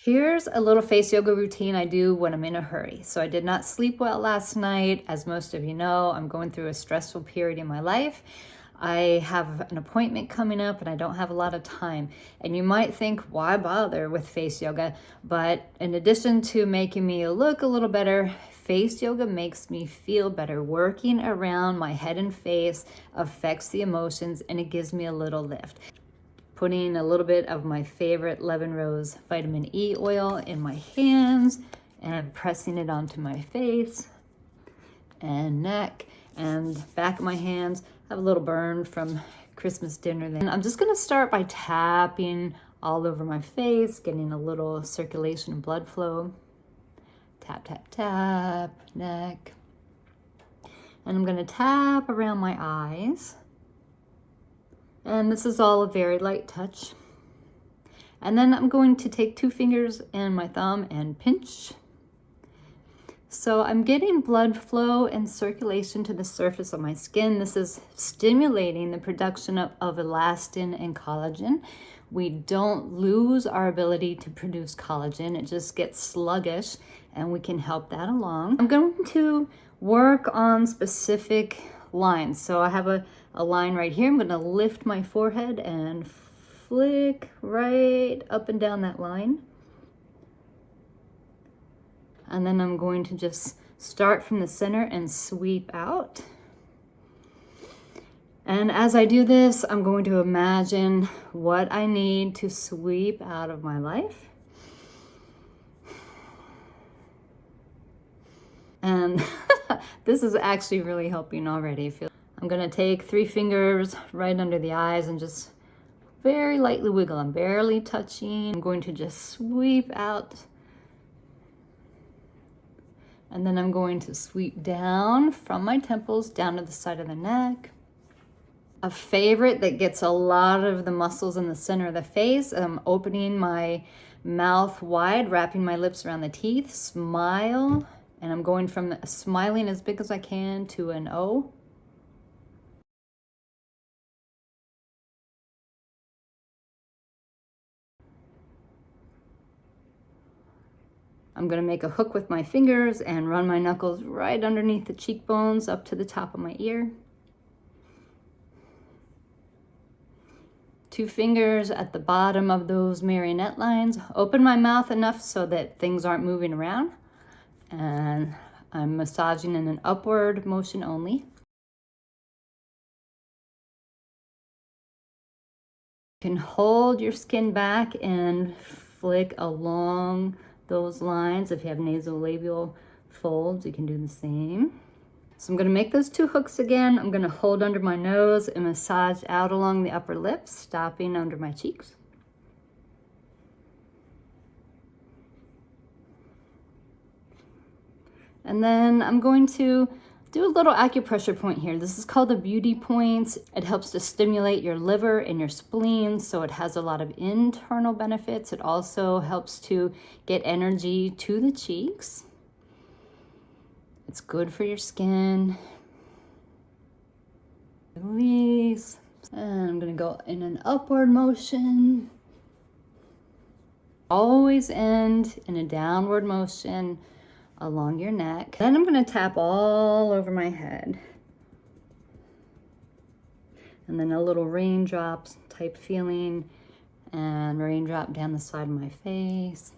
Here's a little face yoga routine I do when I'm in a hurry. So I did not sleep well last night. As most of you know, I'm going through a stressful period in my life. I have an appointment coming up and I don't have a lot of time. And you might think, why bother with face yoga? But in addition to making me look a little better, face yoga makes me feel better. Working around my head and face affects the emotions and it gives me a little lift. Putting a little bit of my favorite Lemon Rose vitamin E oil in my hands and pressing it onto my face and neck and back of my hands. I have a little burn from Christmas dinner then. I'm just gonna start by tapping all over my face, getting a little circulation and blood flow. Tap, tap, tap, neck. And I'm gonna tap around my eyes. And this is all a very light touch. And then I'm going to take 2 fingers and my thumb and pinch. So I'm getting blood flow and circulation to the surface of my skin. This is stimulating the production of elastin and collagen. We don't lose our ability to produce collagen. It just gets sluggish and we can help that along. I'm going to work on specific lines. So I have a line right here. I'm going to lift my forehead and flick right up and down that line. And then I'm going to just start from the center and sweep out. And as I do this, I'm going to imagine what I need to sweep out of my life. And this is actually really helping already. I'm gonna take 3 fingers right under the eyes and just very lightly wiggle. I'm barely touching. I'm going to just sweep out. And then I'm going to sweep down from my temples down to the side of the neck. A favorite that gets a lot of the muscles in the center of the face. I'm opening my mouth wide, wrapping my lips around the teeth, smile. And I'm going from smiling as big as I can to an O. I'm going to make a hook with my fingers and run my knuckles right underneath the cheekbones up to the top of my ear. 2 fingers at the bottom of those marionette lines. Open my mouth enough so that things aren't moving around. And I'm massaging in an upward motion only. You can hold your skin back and flick along those lines. If you have nasolabial folds, you can do the same. So I'm going to make those 2 hooks again. I'm going to hold under my nose and massage out along the upper lip, stopping under my cheeks. And then I'm going to do a little acupressure point here. This is called the beauty points. It helps to stimulate your liver and your spleen, so it has a lot of internal benefits. It also helps to get energy to the cheeks. It's good for your skin. Release. And I'm gonna go in an upward motion. Always end in a downward motion along your neck. Then I'm going to tap all over my head. And then a little raindrops type feeling and raindrop down the side of my face.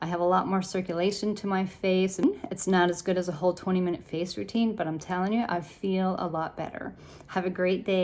I have a lot more circulation to my face. It's not as good as a whole 20-minute face routine, but I'm telling you, I feel a lot better. Have a great day.